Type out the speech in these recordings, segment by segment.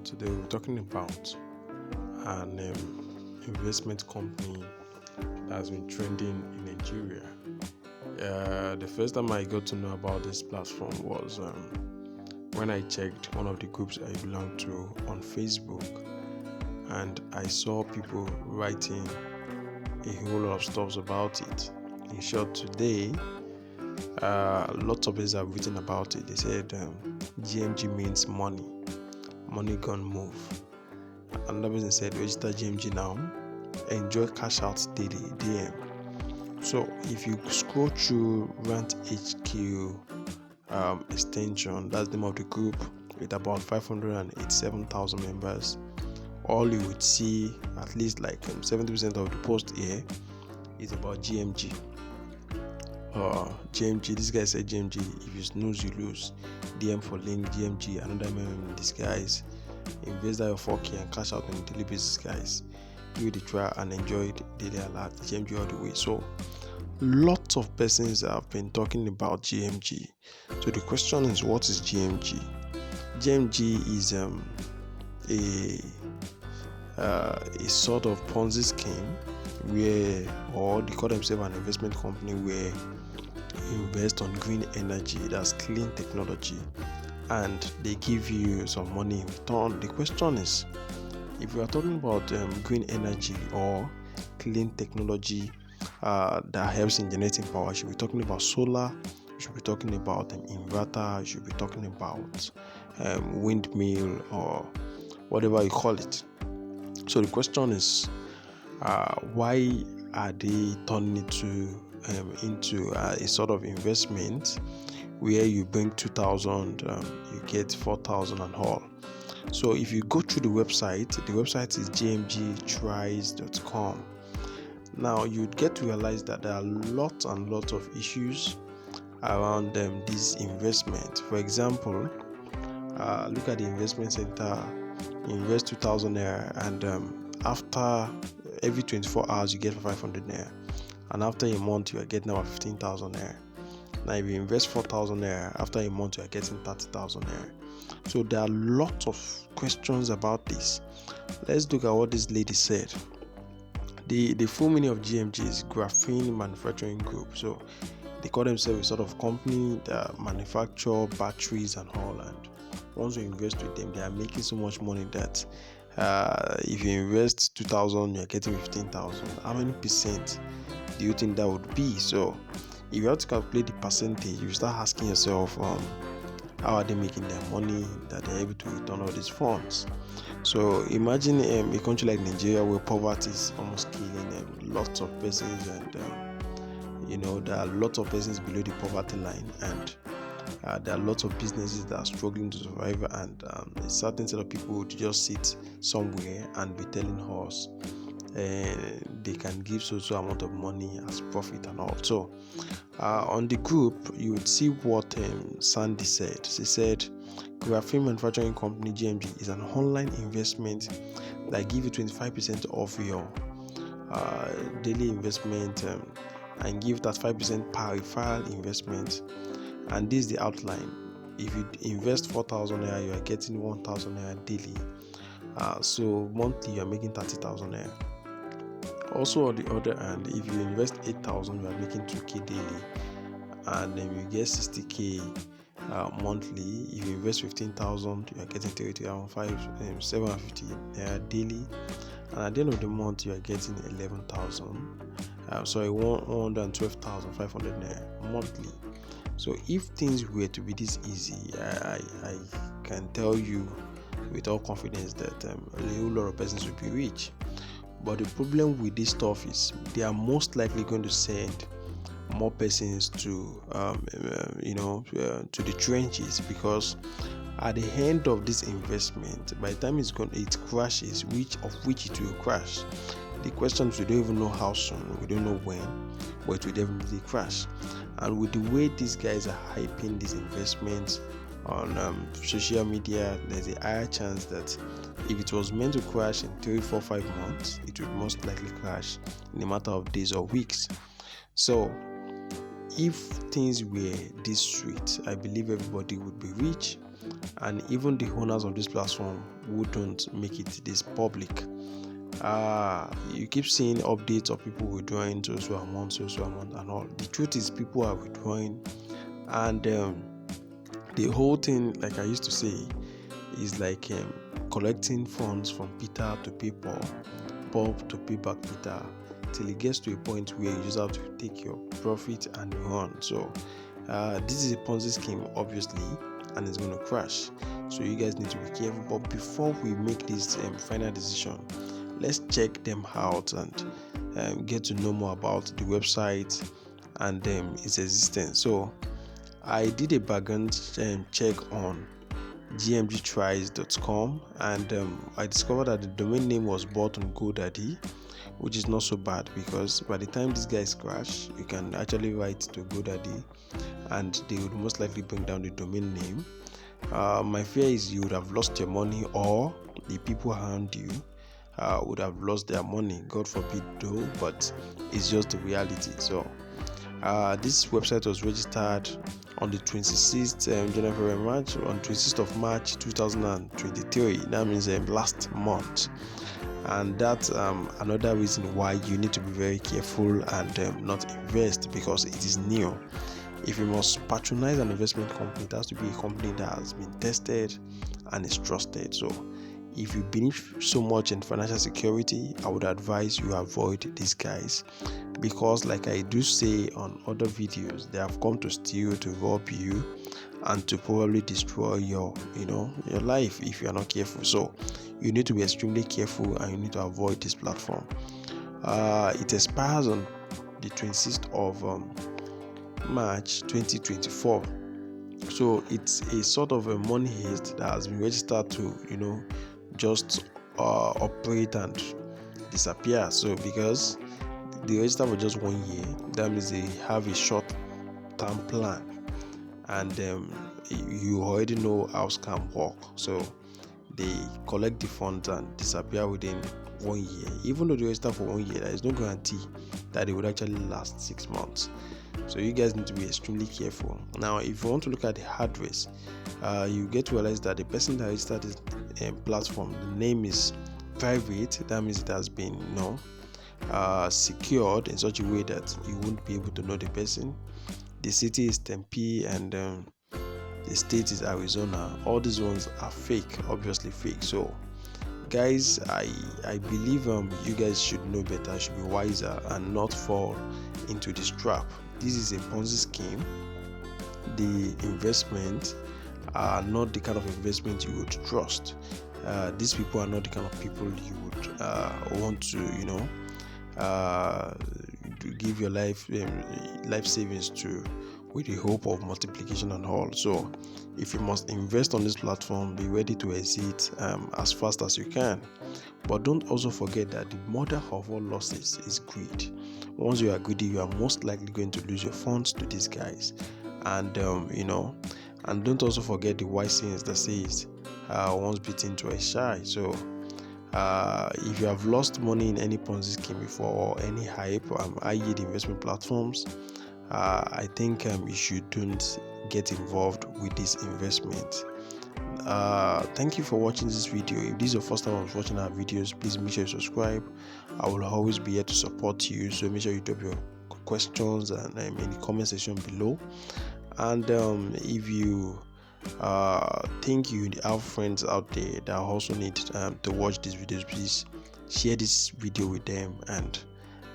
Today we're talking about an investment company that has been trending in Nigeria. The first time I got to know about this platform was when I checked one of the groups I belong to on Facebook, and I saw people writing a whole lot of stuff about it. In short, today, lots of people have written about it. They said GMG means money gone move. Another person said register GMG now, enjoy cash out daily DM. So if you scroll through Rant HQ extension, that's the name of the group, with about 587,000 members, all you would see, at least like 70% of the post here, is about GMG. GMG, this guy said GMG, if you snooze you lose. DM for link GMG, another meme in disguise. Invest that your 4K and cash out on a daily basis, guys. Give it a try and enjoy it. Daily alert, GMG all the way. So lots of persons have been talking about GMG. So the question is, what is GMG? GMG is a sort of Ponzi scheme or they call themselves an investment company where invest on green energy, that's clean technology, and they give you some money in return. The question is, if you are talking about green energy or clean technology that helps in generating power, you should be talking about solar, you should be talking about an inverter, you should be talking about windmill or whatever you call it. So the question is, why are they turning it into a sort of investment where you bring 2,000, you get 4,000 and all? So if you go through the website is gmgtries.com. Now you'd get to realize that there are lots and lots of issues around this investment. For example, look at the investment center. You invest 2,000 naira, and after every 24 hours you get 500 naira, and after a month you are getting about 15,000 naira. Now if you invest 4,000 naira, after a month you are getting 30,000 naira. So there are lots of questions about this. Let's look at what this lady said. The full meaning of GMG is Graphene Manufacturing Group. So they call themselves a sort of company that manufacture batteries and all, and once you invest with them, they are making so much money that if you invest 2,000, you're getting 15,000. How many percent do you think that would be? So if you have to calculate the percentage, you start asking yourself, how are they making their money that they're able to return all these funds? So imagine a country like Nigeria where poverty is almost killing lots of persons, and there are lots of persons below the poverty line, and there are lots of businesses that are struggling to survive, and a certain set of people would just sit somewhere and be telling us they can give so amount of money as profit and all. So on the group you would see what Sandy said. She said Graphene Manufacturing Company GMG is an online investment that give you 25% of your daily investment and give that 5% per referral investment. And this is the outline. If you invest 4,000 naira, you are getting 1,000 naira daily. So monthly you are making 30,000 naira. Also on the other hand, if you invest 8,000, you are making 2k daily, and then you get 60k monthly. If you invest 15,000, you are getting 750 naira daily, and at the end of the month you are getting 112,500 naira monthly. So if things were to be this easy, I can tell you with all confidence that a whole lot of persons will be rich. But the problem with this stuff is they are most likely going to send more persons to to the trenches, because at the end of this investment, by the time it crashes, which it will crash. The question is, we don't even know how soon, we don't know when, but it will definitely crash. And with the way these guys are hyping these investments on social media, there's a higher chance that if it was meant to crash in 3, 4, 5 months, it would most likely crash in a matter of days or weeks. So if things were this sweet, I believe everybody would be rich. and even the owners of this platform wouldn't make it this public. You keep seeing updates of people withdrawing so amount, and all. The truth is, people are withdrawing, and the whole thing, like I used to say, is like collecting funds from Peter to pay Paul to pay back Peter, till it gets to a point where you just have to take your profit and run. So this is a Ponzi scheme, obviously, and it's going to crash. So you guys need to be careful. But before we make this final decision, let's check them out and get to know more about the website and its existence. So I did a background check on gmgtries.com, and I discovered that the domain name was bought on GoDaddy, which is not so bad, because by the time these guys crash, you can actually write to GoDaddy and they would most likely bring down the domain name. My fear is you would have lost your money, or the people around you would have lost their money. God forbid though, but it's just the reality. So this website was registered on the 26th on 26th of March 2023. That means last month. And that's another reason why you need to be very careful and not invest, because it is new. If you must patronize an investment company, it has to be a company that has been tested and is trusted. So if you believe so much in financial security, I would advise you avoid these guys, because like I do say on other videos, they have come to steal, to rob you, and to probably destroy your life if you are not careful. So you need to be extremely careful, and you need to avoid this platform. It expires on the 26th of March 2024. So it's a sort of a money heist that has been registered to just operate and disappear. So because they register for just 1 year, that means they have a short-term plan, and you already know how scam work. So they collect the funds and disappear within 1 year. Even though they register for 1 year, there is no guarantee that it would actually last 6 months. So you guys need to be extremely careful. Now, if you want to look at the address, you get to realize that the person that registered this platform, the name is private. That means it has been secured in such a way that you won't be able to know the person. The city is Tempe, and the state is Arizona. All these ones are fake, obviously fake. So guys, I believe you guys should know better, should be wiser, and not fall into this trap. This is a Ponzi scheme. The investment are not the kind of investment you would trust. These people are not the kind of people you would want to give your life savings to, with the hope of multiplication and all. So if you must invest on this platform, be ready to exit as fast as you can. But don't also forget that the mother of all losses is greed. Once you are greedy, you are most likely going to lose your funds to these guys. And and don't also forget the wise sayings that says once bitten twice shy. So if you have lost money in any Ponzi scheme before, or any hype high yield investment platforms, I think you shouldn't get involved with this investment. Thank you for watching this video. If this is your first time of watching our videos, please make sure you subscribe. I will always be here to support you, so make sure you drop your questions and in the comment section below. And if you think you have friends out there that also need to watch these videos, please share this video with them, and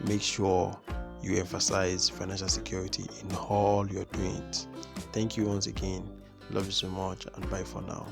make sure you emphasize financial security in all you're doing. Thank you once again. Love you so much, and bye for now.